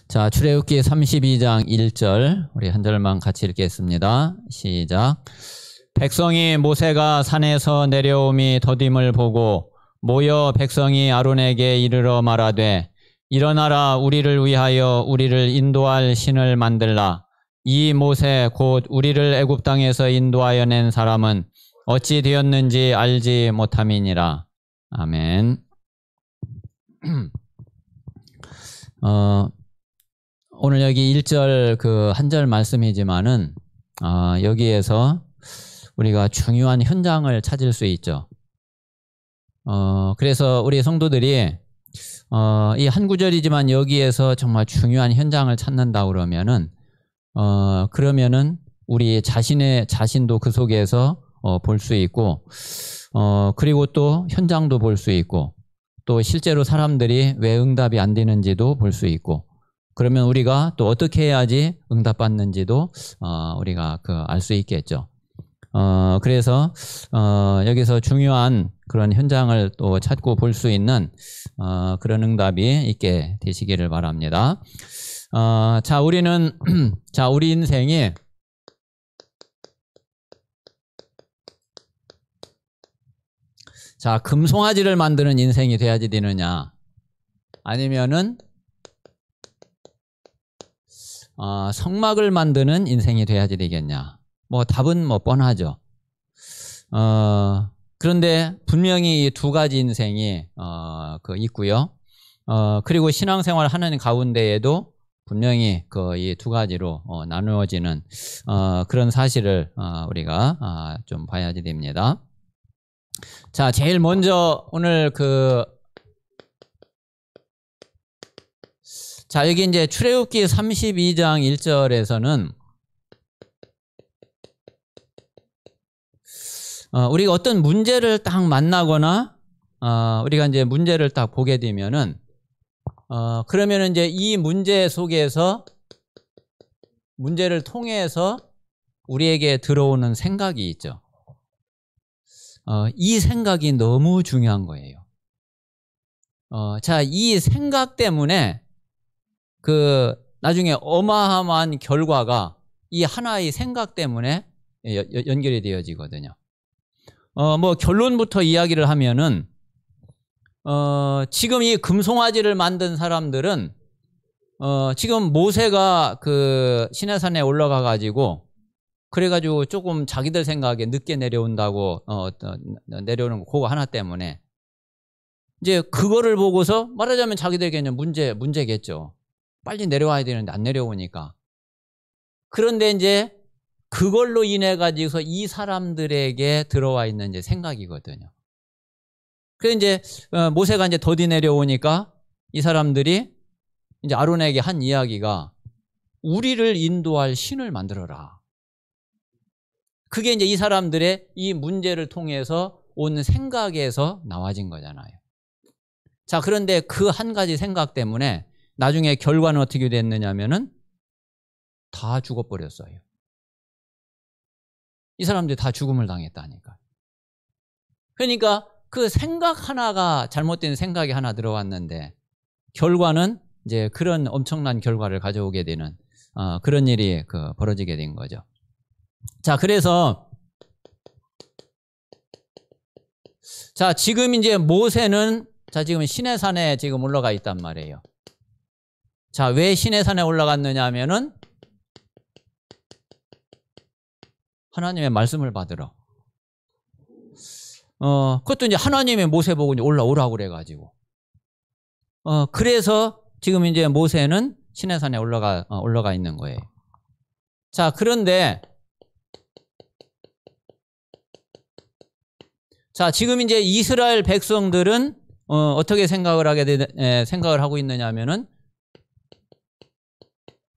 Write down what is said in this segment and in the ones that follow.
자, 출애굽기 32장 1절 우리 한 절만 같이 읽겠습니다. 시작. 백성이 모세가 산에서 내려옴이 더딤을 보고 모여 백성이 아론에게 이르러 말하되 일어나라 우리를 위하여 우리를 인도할 신을 만들라. 이 모세 곧 우리를 애굽 땅에서 인도하여 낸 사람은 어찌 되었는지 알지 못함이니라. 아멘. 오늘 여기 1절 그 한 절 말씀이지만은 여기에서 우리가 중요한 현장을 찾을 수 있죠. 그래서 우리 성도들이 이 한 구절이지만 여기에서 정말 중요한 현장을 찾는다 그러면은 그러면은 우리 자신도 그 속에서 볼 수 있고 그리고 또 현장도 볼 수 있고 또 실제로 사람들이 왜 응답이 안 되는지도 볼 수 있고 그러면 우리가 또 어떻게 해야지 응답받는지도 우리가 알 수 있겠죠. 그래서 여기서 중요한 그런 현장을 또 찾고 볼 수 있는 그런 응답이 있게 되시기를 바랍니다. 자, 우리는 자, 우리 인생이 자, 금송아지를 만드는 인생이 돼야지 되느냐 아니면은 성막을 만드는 인생이 돼야지 되겠냐. 뭐 답은 뭐 뻔하죠. 그런데 분명히 이 두 가지 인생이 있고요. 그리고 신앙생활 하는 가운데에도 분명히 이 두 가지로 나누어지는 그런 사실을 우리가 좀 봐야지 됩니다. 자, 제일 먼저 오늘 자, 여기 이제 출애굽기 32장 1절에서는 우리가 어떤 문제를 딱 만나거나 우리가 이제 문제를 딱 보게 되면은 그러면은 이제 이 문제 속에서 문제를 통해서 우리에게 들어오는 생각이 있죠. 이 생각이 너무 중요한 거예요. 자, 이 생각 때문에 나중에 어마어마한 결과가 이 하나의 생각 때문에 연결이 되어지거든요. 뭐 결론부터 이야기를 하면은 지금 이 금송아지를 만든 사람들은 지금 모세가 시내산에 올라가 가지고 그래가지고 조금 자기들 생각에 늦게 내려온다고 내려오는 거 그거 하나 때문에 이제 그거를 보고서 말하자면 자기들에게는 문제겠죠. 빨리 내려와야 되는데 안 내려오니까. 그런데 이제 그걸로 인해 가지고서 이 사람들에게 들어와 있는 이제 생각이거든요. 그래서 이제 모세가 이제 더디 내려오니까 이 사람들이 이제 아론에게 한 이야기가 우리를 인도할 신을 만들어라. 그게 이제 이 사람들의 이 문제를 통해서 온 생각에서 나와진 거잖아요. 자, 그런데 그 한 가지 생각 때문에 나중에 결과는 어떻게 됐느냐면은 다 죽어버렸어요. 이 사람들이 다 죽음을 당했다니까. 그러니까 그 생각 하나가 잘못된 생각이 하나 들어왔는데 결과는 이제 그런 엄청난 결과를 가져오게 되는 그런 일이 벌어지게 된 거죠. 자, 그래서 자, 지금 이제 모세는 자, 지금 시내산에 지금 올라가 있단 말이에요. 자, 왜 시내산에 올라갔느냐 하면은 하나님의 말씀을 받으러. 그것도 이제 하나님의 모세 보고 이제 올라오라고 그래가지고. 그래서 지금 이제 모세는 시내산에 올라가 있는 거예요. 자, 그런데 자, 지금 이제 이스라엘 백성들은 어떻게 생각을 하고 있느냐 하면은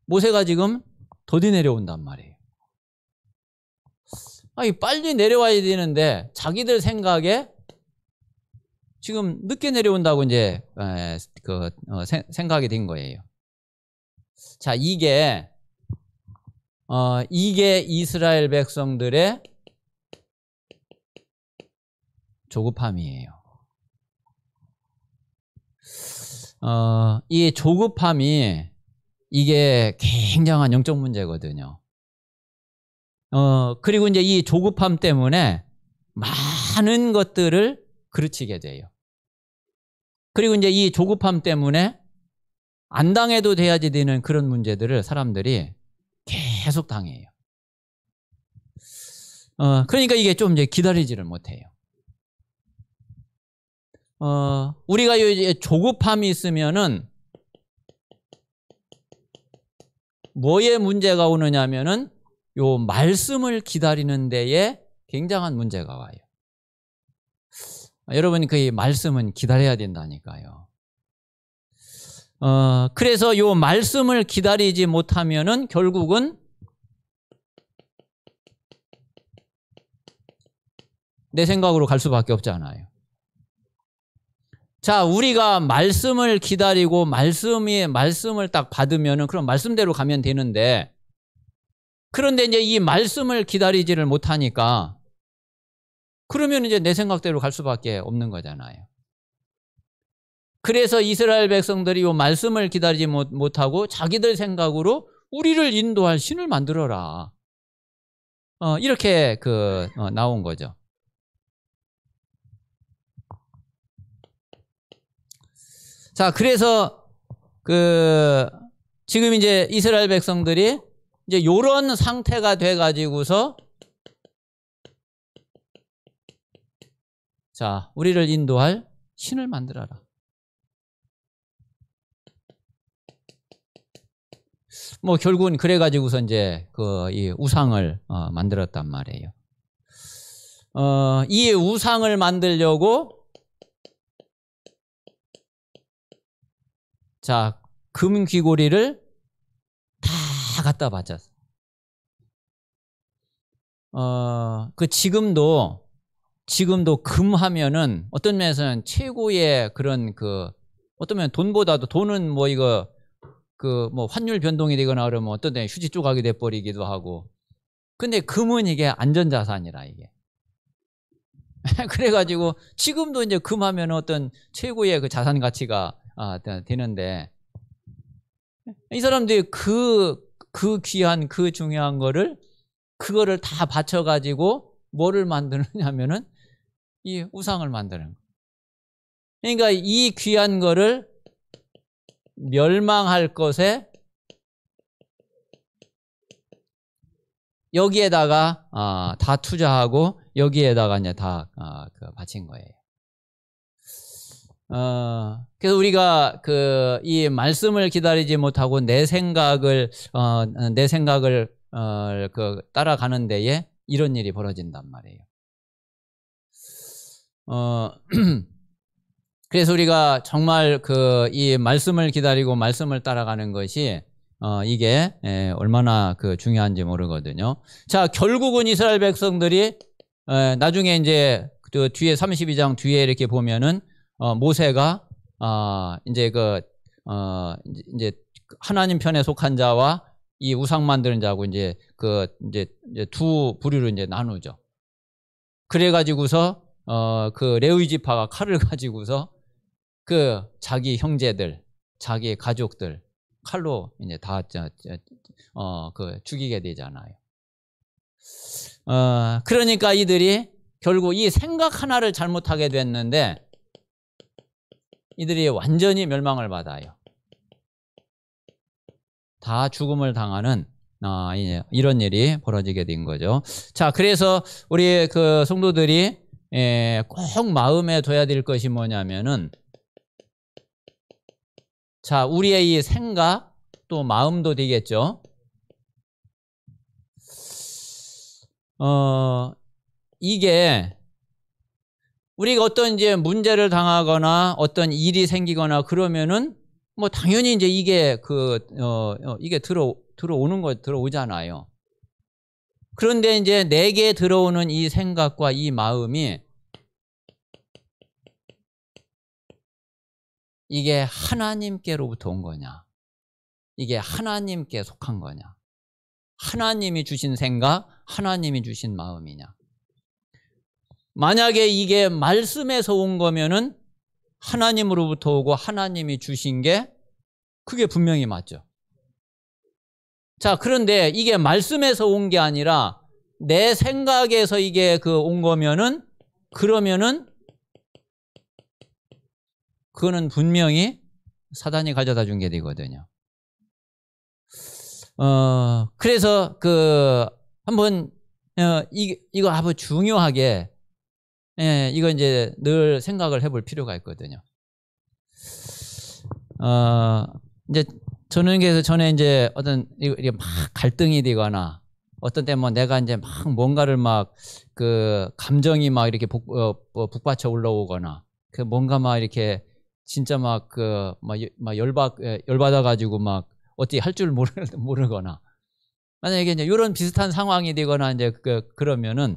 모세가 지금 더디 내려온단 말이에요. 아니, 빨리 내려와야 되는데 자기들 생각에 지금 늦게 내려온다고 이제 생각이 된 거예요. 자, 이게 이스라엘 백성들의 조급함이에요. 이 조급함이 이게 굉장한 영적 문제거든요. 그리고 이제 이 조급함 때문에 많은 것들을 그르치게 돼요. 그리고 이제 이 조급함 때문에 안 당해도 돼야지 되는 그런 문제들을 사람들이 계속 당해요. 그러니까 이게 좀 이제 기다리지를 못해요. 우리가 이제 조급함이 있으면은 뭐에 문제가 오느냐면은 요 말씀을 기다리는 데에 굉장한 문제가 와요. 여러분, 그 말씀은 기다려야 된다니까요. 그래서 요 말씀을 기다리지 못하면은 결국은 내 생각으로 갈 수밖에 없잖아요. 자, 우리가 말씀을 기다리고 말씀을 딱 받으면은 그럼 말씀대로 가면 되는데, 그런데 이제 이 말씀을 기다리지를 못하니까 그러면 이제 내 생각대로 갈 수밖에 없는 거잖아요. 그래서 이스라엘 백성들이 이 말씀을 기다리지 못하고 자기들 생각으로 우리를 인도할 신을 만들어라. 이렇게 나온 거죠. 자, 그래서 지금 이제 이스라엘 백성들이 이제 요런 상태가 돼 가지고서 자, 우리를 인도할 신을 만들어라. 뭐 결국은 그래 가지고서 이제 이 우상을 만들었단 말이에요. 이 우상을 만들려고 자, 금 귀고리를 다 갖다 바쳤어. 지금도 금 하면은 어떤 면에서는 최고의 그런 어떤 면 돈보다도 돈은 뭐 이거 뭐 환율 변동이 되거나 그러면 어떤 데 휴지 조각이 돼버리기도 하고. 근데 금은 이게 안전자산이라 이게. 그래가지고 지금도 이제 금 하면 어떤 최고의 그 자산 가치가 되는데, 이 사람들이 그 귀한 그 중요한 그거를 다 바쳐가지고 뭐를 만드느냐면은 이 우상을 만드는 거예요. 그러니까 이 귀한 거를 멸망할 것에 여기에다가 다 투자하고 여기에다가 이제 다 바친 거예요. 그래서 우리가 이 말씀을 기다리지 못하고 내 생각을 따라가는 데에 이런 일이 벌어진단 말이에요. 그래서 우리가 정말 이 말씀을 기다리고 말씀을 따라가는 것이 이게 얼마나 중요한지 모르거든요. 자, 결국은 이스라엘 백성들이 나중에 이제 뒤에 32장 뒤에 이렇게 보면은 모세가 이제 이제 하나님 편에 속한 자와 이 우상 만드는 자하고 이제 두 부류로 이제 나누죠. 그래 가지고서 레위 지파가 칼을 가지고서 자기 형제들, 자기 가족들 칼로 이제 다 죽이게 되잖아요. 그러니까 이들이 결국 이 생각 하나를 잘못하게 됐는데 이들이 완전히 멸망을 받아요. 다 죽음을 당하는 이런 일이 벌어지게 된 거죠. 자, 그래서 우리 성도들이 꼭 마음에 둬야 될 것이 뭐냐면은, 자, 우리의 이 생각 또 마음도 되겠죠. 이게 우리가 어떤 이제 문제를 당하거나 어떤 일이 생기거나 그러면은 뭐 당연히 이제 이게 이게 들어오잖아요. 그런데 이제 내게 들어오는 이 생각과 이 마음이 이게 하나님께로부터 온 거냐, 이게 하나님께 속한 거냐, 하나님이 주신 생각, 하나님이 주신 마음이냐. 만약에 이게 말씀에서 온 거면은 하나님으로부터 오고 하나님이 주신 게 그게 분명히 맞죠. 자, 그런데 이게 말씀에서 온 게 아니라 내 생각에서 이게 온 거면은, 그러면은 그거는 분명히 사단이 가져다 준 게 되거든요. 그래서 한번 이거 아주 중요하게, 이거 이제 늘 생각을 해볼 필요가 있거든요. 이제 저는 그래서 전에 이제 어떤 이게 막 갈등이 되거나 어떤 때 뭐 내가 이제 막 뭔가를 막 감정이 막 이렇게 북받쳐 올라오거나 뭔가 막 이렇게 진짜 막 열받아 가지고 막 어떻게 할 줄 모르거나, 만약에 이제 이런 비슷한 상황이 되거나 이제 그러면은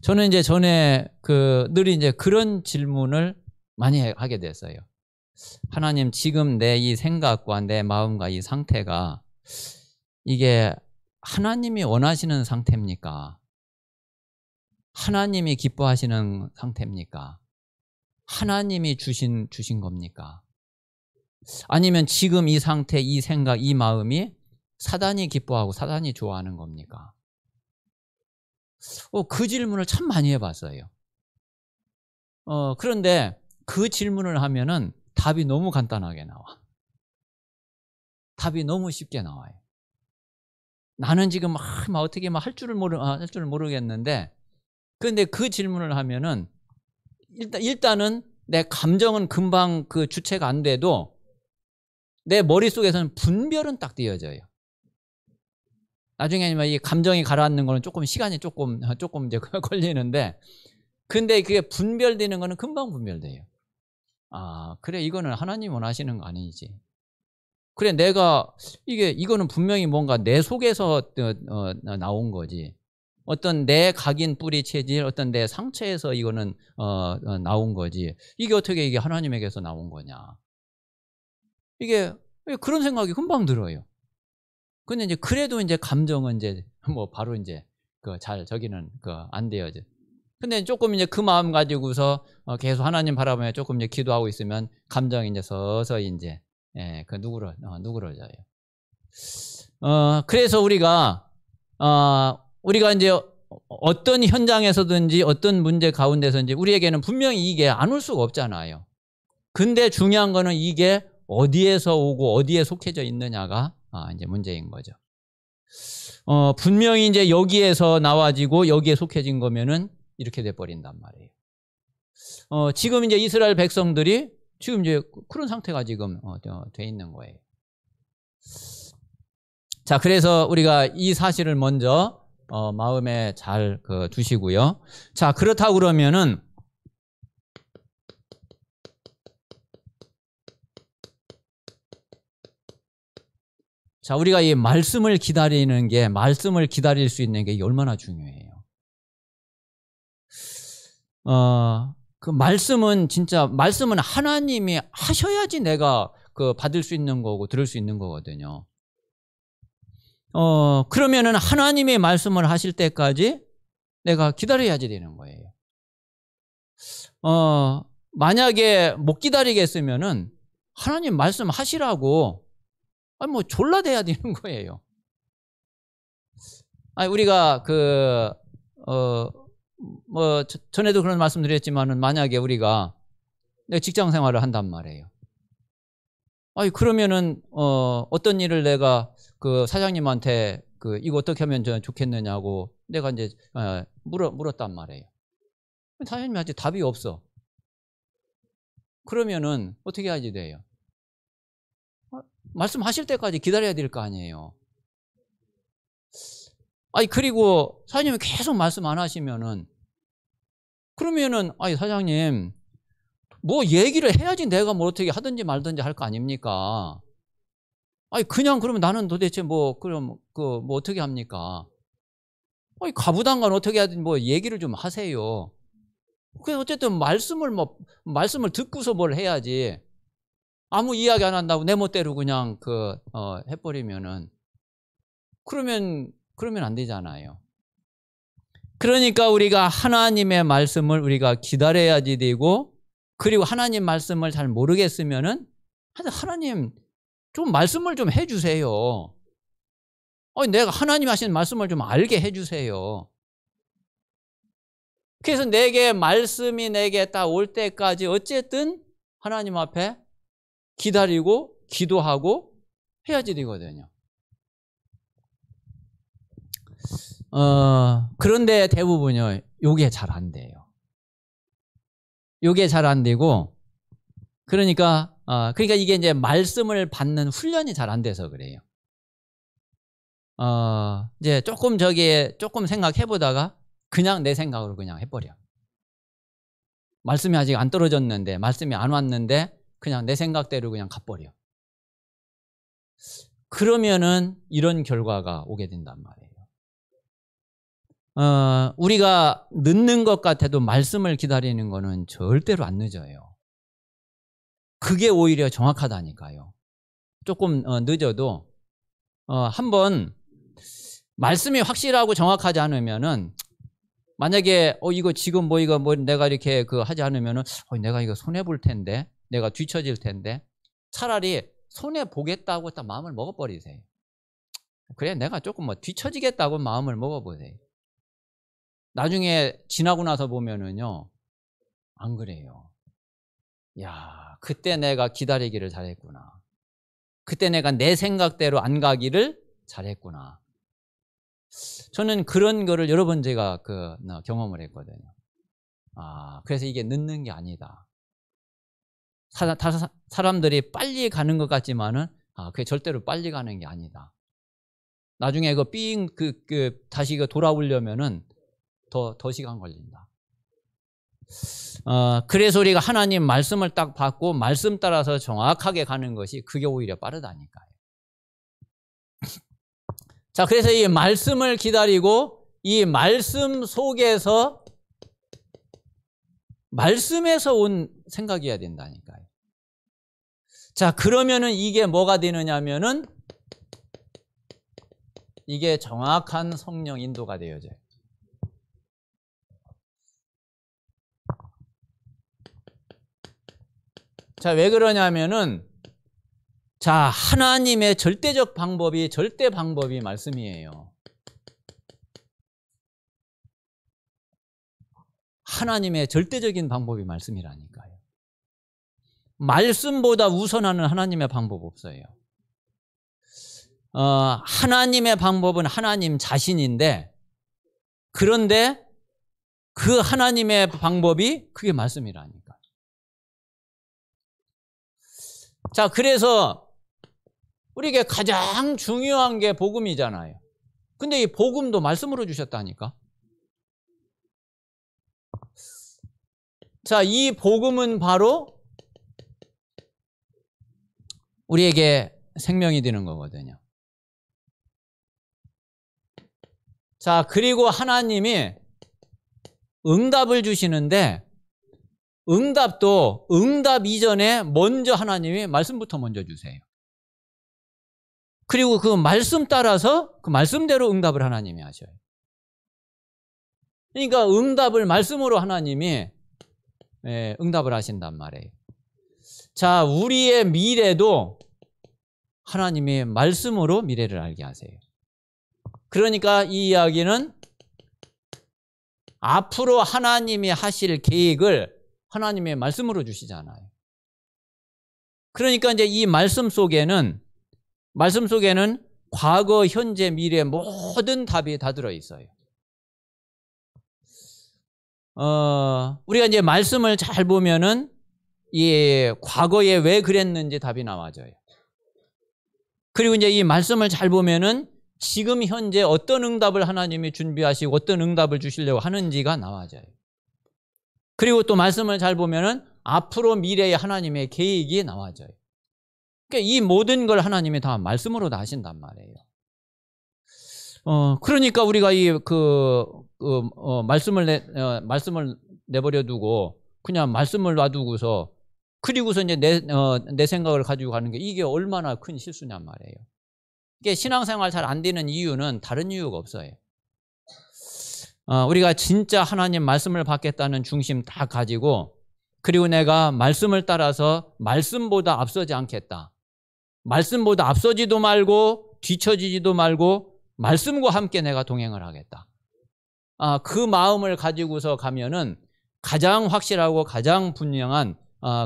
저는 이제 전에 늘 이제 그런 질문을 많이 하게 됐어요. 하나님, 지금 내 이 생각과 내 마음과 이 상태가 이게 하나님이 원하시는 상태입니까? 하나님이 기뻐하시는 상태입니까? 하나님이 주신 겁니까? 아니면 지금 이 상태, 이 생각, 이 마음이 사단이 기뻐하고 사단이 좋아하는 겁니까? 그 질문을 참 많이 해봤어요. 그런데 그 질문을 하면은 답이 너무 간단하게 나와. 답이 너무 쉽게 나와요. 나는 지금 막 어떻게 할 줄을 모르겠는데, 그런데 그 질문을 하면은 일단은 내 감정은 금방 주체가 안 돼도 내 머릿속에서는 분별은 딱 띄어져요. 나중에 이 감정이 가라앉는 거는 시간이 조금 이제 걸리는데, 근데 그게 분별되는 거는 금방 분별돼요. 아, 그래, 이거는 하나님 원하시는 거 아니지. 그래, 이거는 분명히 뭔가 내 속에서 나온 거지. 어떤 내 각인 뿌리 체질, 어떤 내 상처에서 이거는 나온 거지. 이게 어떻게 이게 하나님에게서 나온 거냐. 이게 그런 생각이 금방 들어요. 근데 이제 그래도 이제 감정은 이제 바로 이제 저기는 안 돼요. 근데 조금 이제 그 마음 가지고서 계속 하나님 바라보며 조금 이제 기도하고 있으면 감정이 이제 서서히 이제 누그러져요. 그래서 우리가 이제 어떤 현장에서든지 어떤 문제 가운데서든지 우리에게는 분명히 이게 안 올 수가 없잖아요. 근데 중요한 거는 이게 어디에서 오고 어디에 속해져 있느냐가 이제 문제인 거죠. 분명히 이제 여기에서 나와지고 여기에 속해진 거면은 이렇게 돼 버린단 말이에요. 지금 이제 이스라엘 백성들이 지금 이제 그런 상태가 지금 돼 있는 거예요. 자, 그래서 우리가 이 사실을 먼저 마음에 잘 두시고요. 자, 그렇다고 그러면은 자, 우리가 이 말씀을 기다리는 게, 말씀을 기다릴 수 있는 게 얼마나 중요해요. 그 말씀은 하나님이 하셔야지 내가 받을 수 있는 거고 들을 수 있는 거거든요. 그러면은 하나님의 말씀을 하실 때까지 내가 기다려야지 되는 거예요. 만약에 못 기다리겠으면은 하나님 말씀 하시라고 졸라대야 되는 거예요. 우리가 전에도 그런 말씀 드렸지만은 만약에 우리가 직장 생활을 한단 말이에요. 그러면은 어떤 일을 내가 사장님한테 이거 어떻게 하면 좋겠느냐고 내가 이제 물었단 말이에요. 사장님한테 답이 없어. 그러면은 어떻게 해야지 돼요? 말씀하실 때까지 기다려야 될 거 아니에요. 그리고 사장님이 계속 말씀 안 하시면은, 그러면은 사장님 뭐 얘기를 해야지 내가 뭐 어떻게 하든지 말든지 할 거 아닙니까? 그냥 그러면 나는 도대체 그럼 뭐 어떻게 합니까? 가부당간 어떻게 하든지 뭐 얘기를 좀 하세요. 그래서 어쨌든 말씀을 듣고서 뭘 해야지. 아무 이야기 안 한다고 내 멋대로 그냥 해버리면은 그러면 안 되잖아요. 그러니까 우리가 하나님의 말씀을 우리가 기다려야지 되고, 그리고 하나님 말씀을 잘 모르겠으면은 하나님 좀 말씀을 좀 해주세요. 내가 하나님 하신 말씀을 좀 알게 해주세요. 그래서 내게 말씀이 내게 딱 올 때까지 어쨌든 하나님 앞에 기다리고 기도하고 해야지 되거든요. 그런데 대부분요, 요게 잘 안 돼요. 요게 잘 안 되고, 그러니까 이게 이제 말씀을 받는 훈련이 잘 안 돼서 그래요. 이제 조금 생각해 보다가 그냥 내 생각으로 그냥 해버려. 말씀이 아직 안 떨어졌는데, 말씀이 안 왔는데, 그냥 내 생각대로 그냥 가버려. 그러면은 이런 결과가 오게 된단 말이에요. 우리가 늦는 것 같아도 말씀을 기다리는 거는 절대로 안 늦어요. 그게 오히려 정확하다니까요. 조금 늦어도 한번 말씀이 확실하고 정확하지 않으면은, 만약에 이거 지금 이거 내가 이렇게 하지 않으면은 내가 이거 손해 볼 텐데, 내가 뒤처질 텐데, 차라리 손해 보겠다고 딱 마음을 먹어버리세요. 그래, 내가 조금 뒤처지겠다고 마음을 먹어보세요. 나중에 지나고 나서 보면은요, 안 그래요. 야, 그때 내가 기다리기를 잘했구나. 그때 내가 내 생각대로 안 가기를 잘했구나. 저는 그런 거를 여러 번 제가 경험을 했거든요. 그래서 이게 늦는 게 아니다. 사람들이 빨리 가는 것 같지만은 그게 절대로 빨리 가는 게 아니다. 나중에 다시 돌아오려면은 더 시간 걸린다. 그래서 우리가 하나님 말씀을 딱 받고 말씀 따라서 정확하게 가는 것이 그게 오히려 빠르다니까요. 자, 그래서 이 말씀을 기다리고 이 말씀 속에서 말씀에서 온 생각이어야 된다니까요. 자, 그러면은 이게 뭐가 되느냐면은 이게 정확한 성령 인도가 되어져요. 자, 왜 그러냐면은, 자, 하나님의 절대 방법이 말씀이에요. 하나님의 절대적인 방법이 말씀이라니까요. 말씀보다 우선하는 하나님의 방법 없어요. 하나님의 방법은 하나님 자신인데, 그런데 그 하나님의 방법이 그게 말씀이라니까. 자, 그래서 우리에게 가장 중요한 게 복음이잖아요. 근데 이 복음도 말씀으로 주셨다니까. 자, 이 복음은 바로 우리에게 생명이 되는 거거든요. 자, 그리고 하나님이 응답을 주시는데, 응답도 응답 이전에 먼저 하나님이 말씀부터 먼저 주세요. 그리고 그 말씀 따라서 그 말씀대로 응답을 하나님이 하셔요. 그러니까 응답을 말씀으로 하나님이 응답을 하신단 말이에요. 자, 우리의 미래도 하나님이 말씀으로 미래를 알게 하세요. 그러니까 이 이야기는 앞으로 하나님이 하실 계획을 하나님의 말씀으로 주시잖아요. 그러니까 이제 이 말씀 속에는 과거, 현재, 미래 모든 답이 다 들어있어요. 우리가 이제 말씀을 잘 보면은 이 과거에 왜 그랬는지 답이 나와져요. 그리고 이제 이 말씀을 잘 보면은 지금 현재 어떤 응답을 하나님이 준비하시고 어떤 응답을 주시려고 하는지가 나와져요. 그리고 또 말씀을 잘 보면은 앞으로 미래의 하나님의 계획이 나와져요. 그러니까 이 모든 걸 하나님이 다 말씀으로 다 하신단 말이에요. 그러니까 우리가 말씀을 내버려 두고 그냥 말씀을 놔두고서 그리고서 이제 내 생각을 가지고 가는 게 이게 얼마나 큰 실수냔 말이에요. 이게 신앙생활 잘 안 되는 이유는 다른 이유가 없어요. 우리가 진짜 하나님 말씀을 받겠다는 중심 다 가지고 그리고 내가 말씀을 따라서 말씀보다 앞서지 않겠다. 말씀보다 앞서지도 말고 뒤처지지도 말고 말씀과 함께 내가 동행을 하겠다. 그 마음을 가지고서 가면은 가장 확실하고 가장 분명한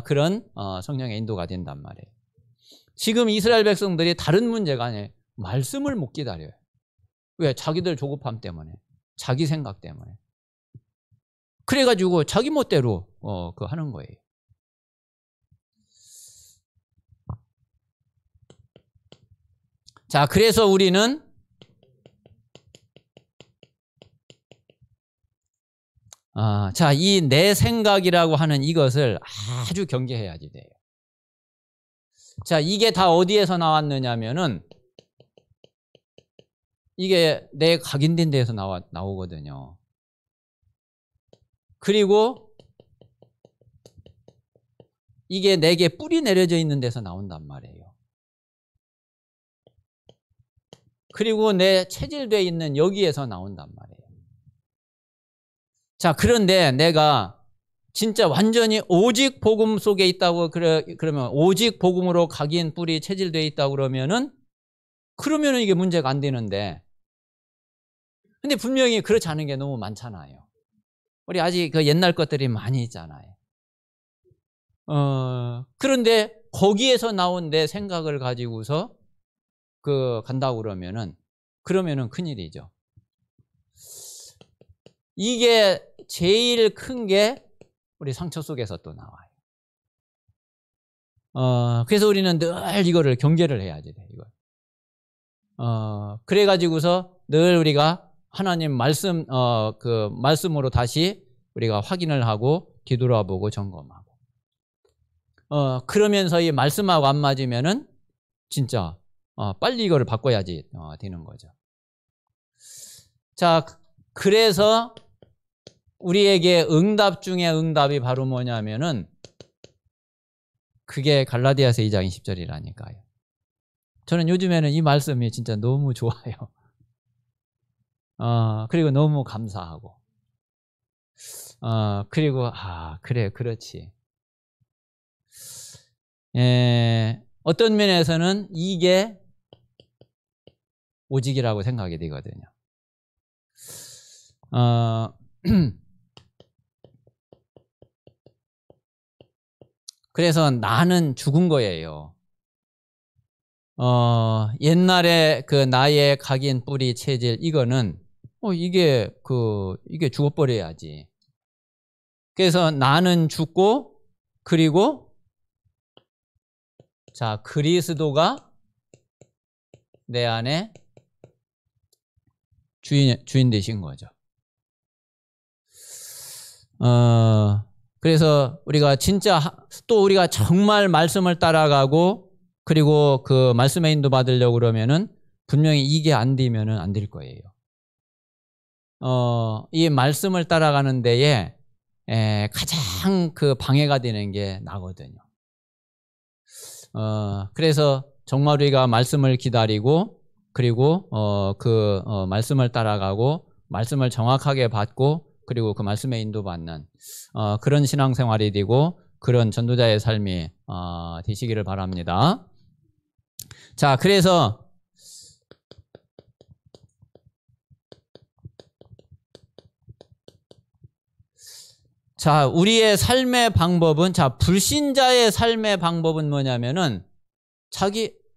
그런 성령의 인도가 된단 말이에요. 지금 이스라엘 백성들이 다른 문제가 아니에요. 말씀을 못 기다려요. 왜? 자기들 조급함 때문에, 자기 생각 때문에. 그래가지고 자기 멋대로 하는 거예요. 자, 그래서 우리는 이 내 생각이라고 하는 이것을 아주 경계해야지 돼요. 자, 이게 다 어디에서 나왔느냐면은 이게 내 각인된 데에서 나오거든요. 그리고 이게 내게 뿌리 내려져 있는 데서 나온단 말이에요. 그리고 내 체질되어 있는 여기에서 나온단 말이에요. 자, 그런데 내가 진짜 완전히 오직 복음 속에 있다고 그러면 오직 복음으로 각인 뿌리 체질되어 있다고 그러면은 이게 문제가 안 되는데, 근데 분명히 그렇지 않은 게 너무 많잖아요. 우리 아직 그 옛날 것들이 많이 있잖아요. 그런데 거기에서 나온 내 생각을 가지고서 간다고 그러면은 큰일이죠. 이게 제일 큰 게 우리 상처 속에서 또 나와요. 그래서 우리는 늘 이거를 경계를 해야지 돼, 이걸. 그래가지고서 늘 우리가 하나님 말씀으로 다시 우리가 확인을 하고 뒤돌아보고 점검하고. 그러면서 이 말씀하고 안 맞으면은 진짜 빨리 이거를 바꿔야지 되는 거죠. 자, 그래서 우리에게 응답 중에 응답이 바로 뭐냐면은 그게 갈라디아서 2장 20절이라니까요. 저는 요즘에는 이 말씀이 진짜 너무 좋아요. 그리고 너무 감사하고. 그리고 그래, 그렇지. 어떤 면에서는 이게 오직이라고 생각이 되거든요. 그래서 나는 죽은 거예요. 옛날에 그 나의 각인 뿌리 체질 이거는 이게 죽어버려야지. 그래서 나는 죽고, 그리고 자, 그리스도가 내 안에 주인 되신 거죠. 그래서 우리가 진짜 또 우리가 정말 말씀을 따라가고 그리고 그 말씀의 인도 받으려고 그러면은 분명히 이게 안 되면은 안 될 거예요. 이 말씀을 따라가는 데에 가장 방해가 되는 게 나거든요. 그래서 정말 우리가 말씀을 기다리고 그리고 말씀을 따라가고 말씀을 정확하게 받고 그리고 그 말씀에 인도받는 그런 신앙생활이 되고 그런 전도자의 삶이 되시기를 바랍니다. 자, 그래서 자, 우리의 삶의 방법은, 불신자의 삶의 방법은 뭐냐면은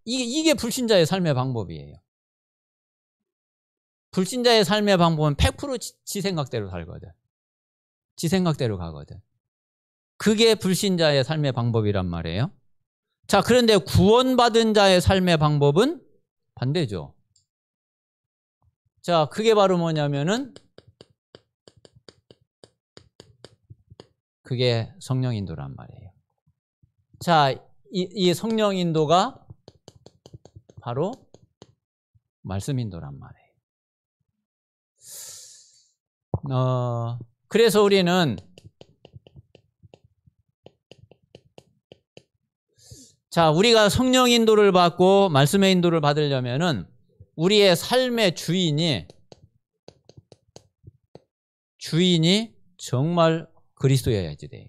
이게 불신자의 삶의 방법이에요. 불신자의 삶의 방법은 100% 지 생각대로 살거든. 지 생각대로 가거든. 그게 불신자의 삶의 방법이란 말이에요. 자, 그런데 구원받은 자의 삶의 방법은 반대죠. 자, 그게 바로 뭐냐면은 그게 성령 인도란 말이에요. 자, 이 성령 인도가 바로 말씀 인도란 말이에요. 그래서 우리는 우리가 성령 인도를 받고 말씀의 인도를 받으려면은 우리의 삶의 주인이 정말 그리스도여야지 돼요.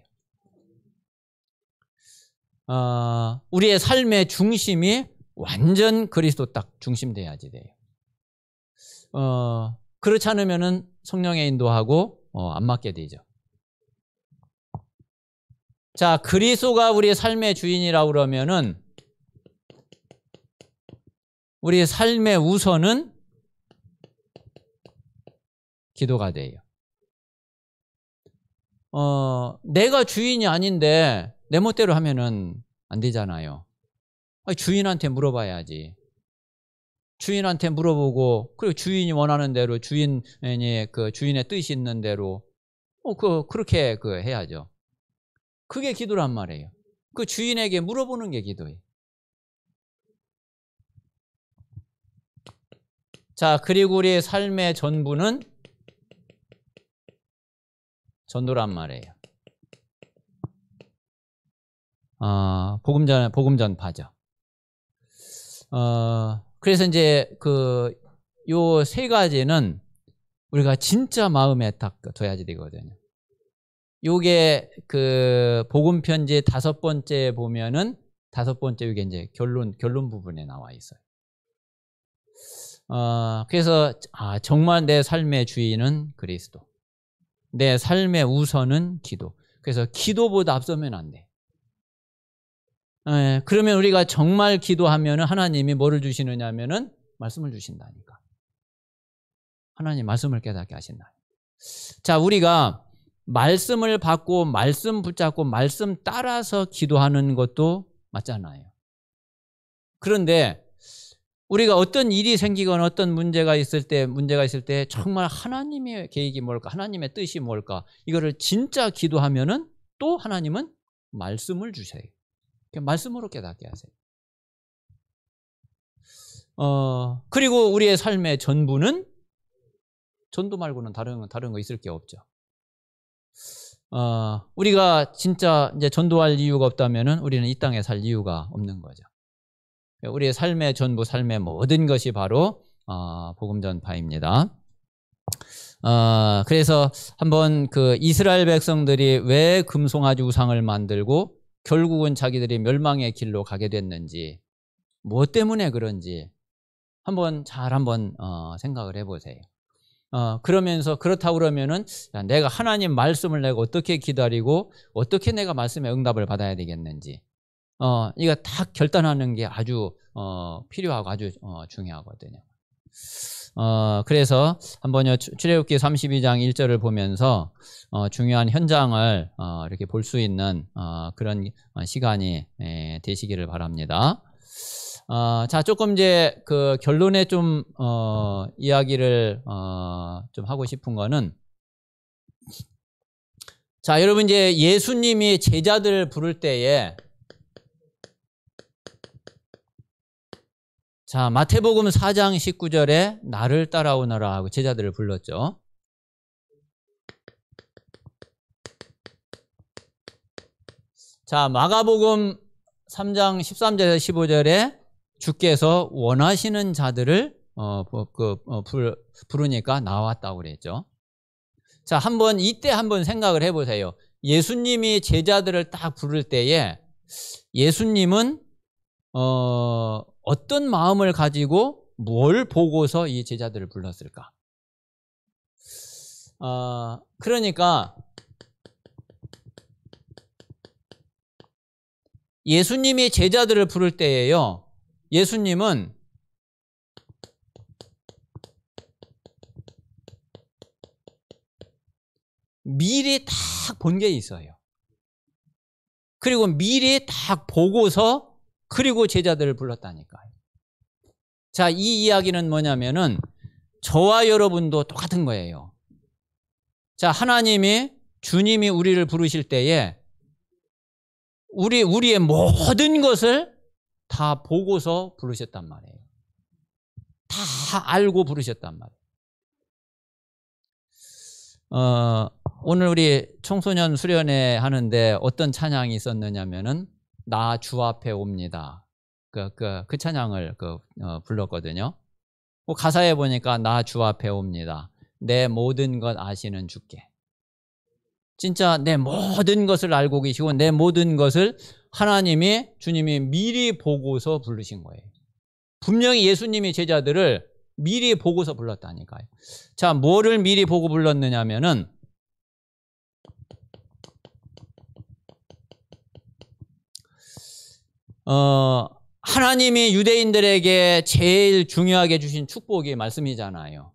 우리의 삶의 중심이 완전 그리스도 딱 중심돼야지 돼요. 그렇지 않으면은 성령의 인도하고 안 맞게 되죠. 자, 그리스도가 우리의 삶의 주인이라고 그러면은 우리의 삶의 우선은 기도가 돼요. 내가 주인이 아닌데 내 멋대로 하면은 안 되잖아요. 주인한테 물어봐야지. 주인한테 물어보고, 그리고 주인이 원하는 대로, 주인의 뜻이 있는 대로, 그렇게 해야죠. 그게 기도란 말이에요. 그 주인에게 물어보는 게 기도예요. 자, 그리고 우리의 삶의 전부는 전도란 말이에요. 복음 전파죠. 그래서 이제 요 세 가지는 우리가 진짜 마음에 딱 둬야지 되거든요. 요게 복음 편지 5번째 보면은 5번째 이게 이제 결론 부분에 나와 있어요. 그래서 정말 내 삶의 주인은 그리스도. 내 삶의 우선은 기도. 그래서 기도보다 앞서면 안 돼. 그러면 우리가 정말 기도하면은 하나님이 뭐를 주시느냐 하면은 말씀을 주신다니까. 하나님 말씀을 깨닫게 하신다. 자, 우리가 말씀을 받고 말씀 붙잡고 말씀 따라서 기도하는 것도 맞잖아요. 그런데 우리가 어떤 일이 생기거나 어떤 문제가 있을 때 정말 하나님의 계획이 뭘까? 하나님의 뜻이 뭘까? 이거를 진짜 기도하면은 또 하나님은 말씀을 주셔요. 말씀으로 깨닫게 하세요. 그리고 우리의 삶의 전부는 전도 말고는 다른 거 있을 게 없죠. 우리가 진짜 이제 전도할 이유가 없다면은 우리는 이 땅에 살 이유가 없는 거죠. 우리의 삶의 전부, 삶의 모든 것이 바로 복음 전파입니다. 그래서 한번 이스라엘 백성들이 왜 금송아지 우상을 만들고 결국은 자기들이 멸망의 길로 가게 됐는지, 무엇 때문에 그런지 한번 생각을 해보세요. 그러면서 그렇다고 그러면은 내가 하나님 말씀을 내가 어떻게 기다리고 어떻게 내가 말씀의 응답을 받아야 되겠는지, 이거 다 결단하는 게 아주 필요하고 아주 중요하거든요. 그래서 한번 출애굽기 32장 1절을 보면서 중요한 현장을 이렇게 볼 수 있는 그런 시간이 되시기를 바랍니다. 자, 조금 이제 결론에 좀 이야기를 좀 하고 싶은 거는, 자, 여러분 이제 예수님이 제자들을 부를 때에, 자, 마태복음 4장 19절에 나를 따라오너라 하고 제자들을 불렀죠. 자, 마가복음 3장 13절에서 15절에 주께서 원하시는 자들을 부르니까 나왔다고 그랬죠. 자, 이때 한번 생각을 해보세요. 예수님이 제자들을 딱 부를 때에 예수님은 어떤 마음을 가지고 뭘 보고서 이 제자들을 불렀을까? 그러니까 예수님이 제자들을 부를 때에요, 예수님은 미리 딱 본 게 있어요. 그리고 미리 딱 보고서 그리고 제자들을 불렀다니까요. 자, 이 이야기는 뭐냐면은 저와 여러분도 똑같은 거예요. 자, 주님이 우리를 부르실 때에 우리의 모든 것을 다 보고서 부르셨단 말이에요. 다 알고 부르셨단 말이에요. 오늘 우리 청소년 수련회 하는데 어떤 찬양이 있었느냐면은 나 주 앞에 옵니다. 그 찬양을 불렀거든요. 가사에 보니까 나 주 앞에 옵니다. 내 모든 것 아시는 주께. 진짜 내 모든 것을 알고 계시고 내 모든 것을 주님이 미리 보고서 부르신 거예요. 분명히 예수님이 제자들을 미리 보고서 불렀다니까요. 자, 뭐를 미리 보고 불렀느냐면은 하나님이 유대인들에게 제일 중요하게 주신 축복이 말씀이잖아요.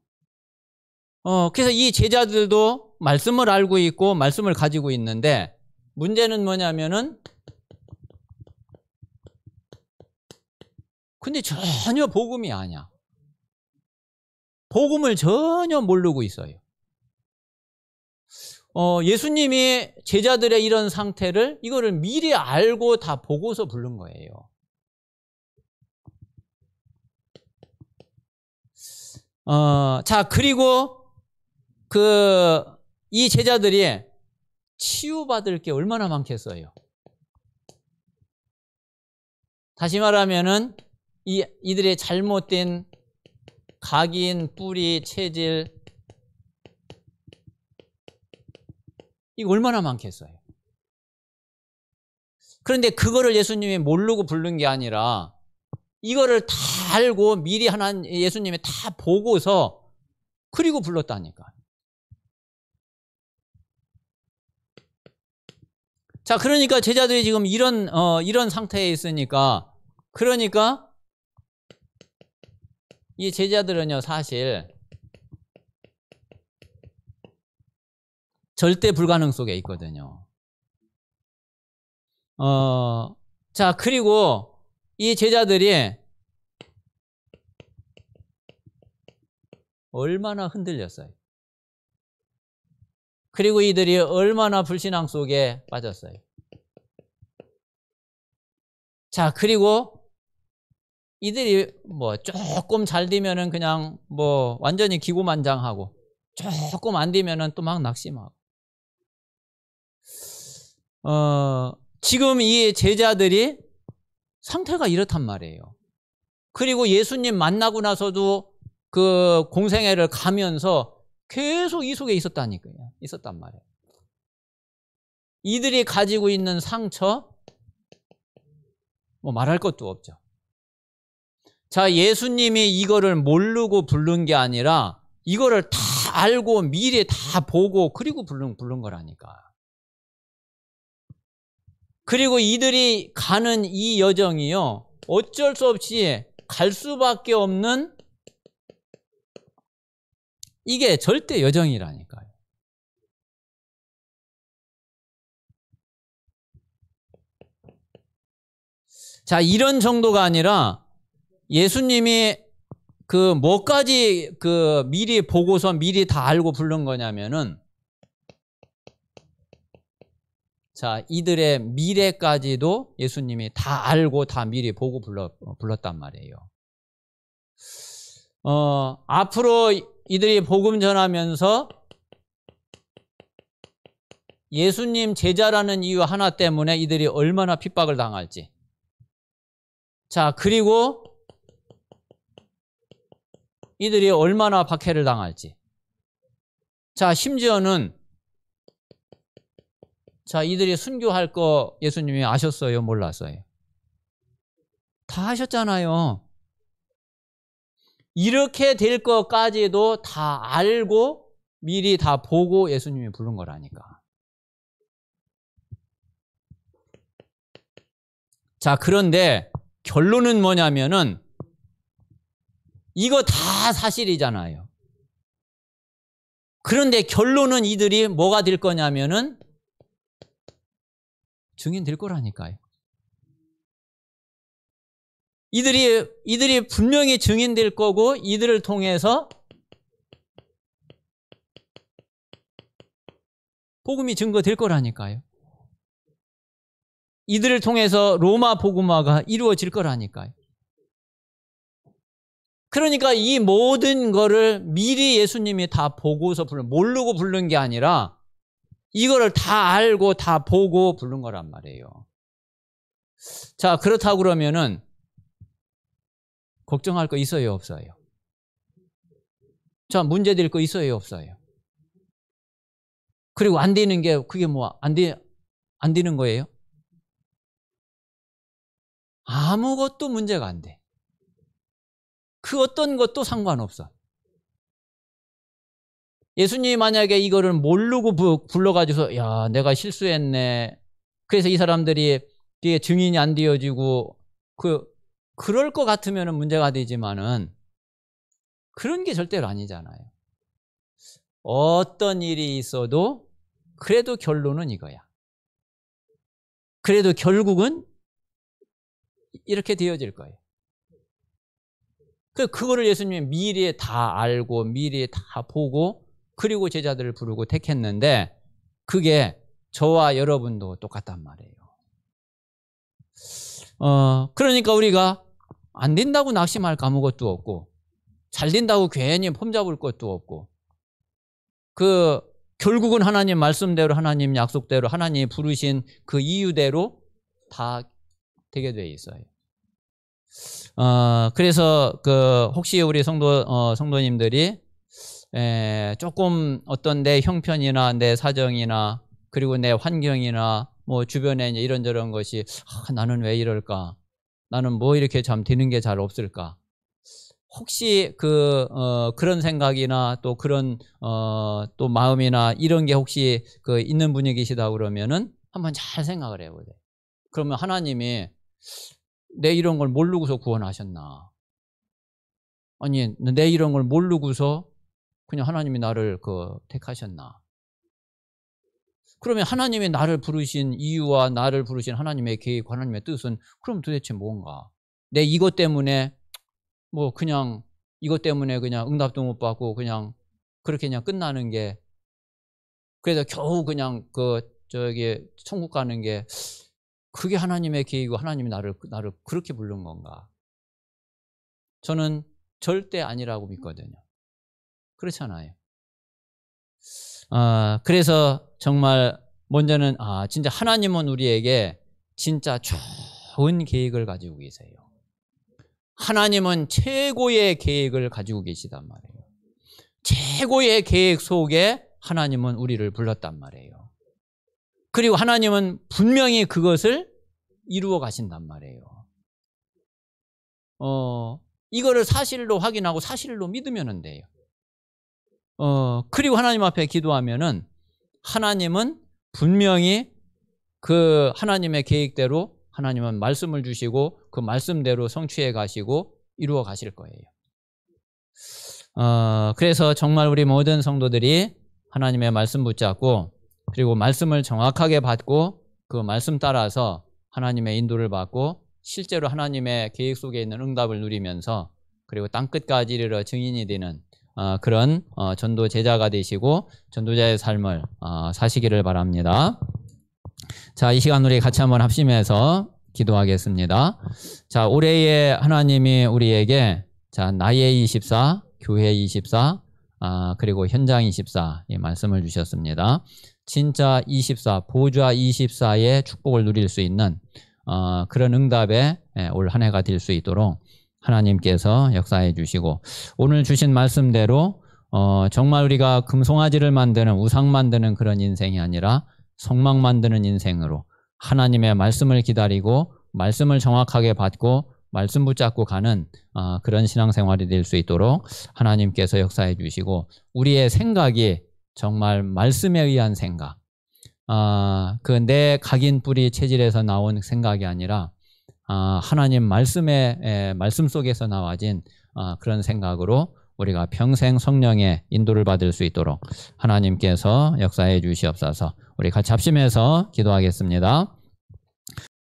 그래서 이 제자들도 말씀을 알고 있고 말씀을 가지고 있는데 문제는 뭐냐면은 근데 전혀 복음이 아니야. 복음을 전혀 모르고 있어요. 예수님이 제자들의 이런 상태를 이거를 미리 알고 다 보고서 부른 거예요. 자, 그리고 이 제자들이 치유받을 게 얼마나 많겠어요. 다시 말하면은 이들의 잘못된 각인, 뿌리, 체질 이거 얼마나 많겠어요. 그런데 그거를 예수님이 모르고 부른 게 아니라 이거를 다 알고 미리 예수님이 다 보고서 그리고 불렀다니까. 자, 그러니까 제자들이 지금 이런 상태에 있으니까 그러니까 이 제자들은요 사실 절대 불가능 속에 있거든요. 자, 그리고 이 제자들이 얼마나 흔들렸어요. 그리고 이들이 얼마나 불신앙 속에 빠졌어요. 자, 그리고 이들이 뭐 조금 잘 되면은 그냥 뭐 완전히 기고만장하고 조금 안 되면은 또 막 낙심하고. 지금 이 제자들이 상태가 이렇단 말이에요. 그리고 예수님 만나고 나서도 그 공생애를 가면서 계속 이 속에 있었단 말이에요. 이들이 가지고 있는 상처 뭐 말할 것도 없죠. 자, 예수님이 이거를 모르고 부른 게 아니라 이거를 다 알고 미리 다 보고 그리고 부른 거라니까. 그리고 이들이 가는 이 여정이요 어쩔 수 없이 갈 수밖에 없는 이게 절대 여정이라니까요. 자, 이런 정도가 아니라 예수님이 뭐까지 미리 보고서 미리 다 알고 부른 거냐면은 자, 이들의 미래까지도 예수님이 다 알고 다 미리 보고 불렀단 말이에요. 앞으로 이들이 복음 전하면서 예수님 제자라는 이유 하나 때문에 이들이 얼마나 핍박을 당할지. 자, 그리고 이들이 얼마나 박해를 당할지. 자, 심지어는 자, 이들이 순교할 거 예수님이 아셨어요? 몰랐어요? 다 아셨잖아요. 이렇게 될 것까지도 다 알고 미리 다 보고 예수님이 부른 거라니까. 자, 그런데 결론은 뭐냐면은 이거 다 사실이잖아요. 그런데 결론은 이들이 뭐가 될 거냐면은 증인 될 거라니까요. 이들이 분명히 증인 될 거고 이들을 통해서 복음이 증거될 거라니까요. 이들을 통해서 로마 복음화가 이루어질 거라니까요. 그러니까 이 모든 거를 미리 예수님이 다 보고서 모르고 부른 게 아니라 이거를 다 알고 다 보고 부른 거란 말이에요. 자, 그렇다고 그러면은 걱정할 거 있어요, 없어요? 자, 문제될 거 있어요, 없어요? 그리고 안 되는 게 그게 뭐 안 되는 거예요? 아무것도 문제가 안 돼. 그 어떤 것도 상관없어. 예수님이 만약에 이거를 모르고 불러가지고서 야, 내가 실수했네. 그래서 이 사람들이 이게 증인이 안 되어지고 그럴 것 같으면 문제가 되지만은 그런 게 절대로 아니잖아요. 어떤 일이 있어도 그래도 결론은 이거야. 그래도 결국은 이렇게 되어질 거예요. 그거를 예수님이 미리에 다 알고 미리에 다 보고 그리고 제자들을 부르고 택했는데 그게 저와 여러분도 똑같단 말이에요. 그러니까 우리가 안 된다고 낙심할 아무것도 없고 잘 된다고 괜히 폼 잡을 것도 없고 결국은 하나님 말씀대로 하나님 약속대로 하나님이 부르신 그 이유대로 다 되게 돼 있어요. 그래서 혹시 우리 성도님들이 조금 어떤 내 형편이나 내 사정이나 그리고 내 환경이나 뭐 주변에 이런저런 것이 나는 왜 이럴까? 나는 뭐 이렇게 참 되는 게 잘 없을까? 혹시 그런 생각이나 또 그런 또 마음이나 이런 게 혹시 있는 분이 계시다 그러면은 한번 잘 생각을 해보세요. 그러면 하나님이 내 이런 걸 모르고서 구원하셨나? 아니, 내 이런 걸 모르고서 그냥 하나님이 나를 택하셨나? 그러면 하나님이 나를 부르신 이유와 나를 부르신 하나님의 계획, 하나님의 뜻은 그럼 도대체 뭔가? 내 이것 때문에 뭐 그냥 이것 때문에 그냥 응답도 못 받고 그냥 그렇게 그냥 끝나는 게 그래서 겨우 그냥 천국 가는 게 그게 하나님의 계획이고 하나님이 나를 그렇게 부른 건가? 저는 절대 아니라고 믿거든요. 그렇잖아요. 그래서 정말 먼저는 진짜 하나님은 우리에게 진짜 좋은 계획을 가지고 계세요. 하나님은 최고의 계획을 가지고 계시단 말이에요. 최고의 계획 속에 하나님은 우리를 불렀단 말이에요. 그리고 하나님은 분명히 그것을 이루어 가신단 말이에요. 이거를 사실로 확인하고 사실로 믿으면 돼요. 그리고 하나님 앞에 기도하면은 하나님은 분명히 그 하나님의 계획대로 하나님은 말씀을 주시고 그 말씀대로 성취해 가시고 이루어 가실 거예요. 그래서 정말 우리 모든 성도들이 하나님의 말씀 붙잡고 그리고 말씀을 정확하게 받고 그 말씀 따라서 하나님의 인도를 받고 실제로 하나님의 계획 속에 있는 응답을 누리면서 그리고 땅끝까지 이르러 증인이 되는 그런 전도 제자가 되시고 전도자의 삶을 사시기를 바랍니다. 자, 이 시간 우리 같이 한번 합심해서 기도하겠습니다. 자, 올해에 하나님이 우리에게 나의 24, 교회 24, 그리고 현장 24 이 말씀을 주셨습니다. 진짜 24, 보좌 24의 축복을 누릴 수 있는 그런 응답에 올 한 해가 될 수 있도록 하나님께서 역사해 주시고 오늘 주신 말씀대로 정말 우리가 금송아지를 만드는 우상 만드는 그런 인생이 아니라 성막 만드는 인생으로 하나님의 말씀을 기다리고 말씀을 정확하게 받고 말씀 붙잡고 가는 그런 신앙생활이 될 수 있도록 하나님께서 역사해 주시고 우리의 생각이 정말 말씀에 의한 생각 내 각인 뿌리 체질에서 나온 생각이 아니라 하나님 말씀 속에서 나와진 그런 생각으로 우리가 평생 성령의 인도를 받을 수 있도록 하나님께서 역사해 주시옵소서. 우리 같이 합심해서 기도하겠습니다.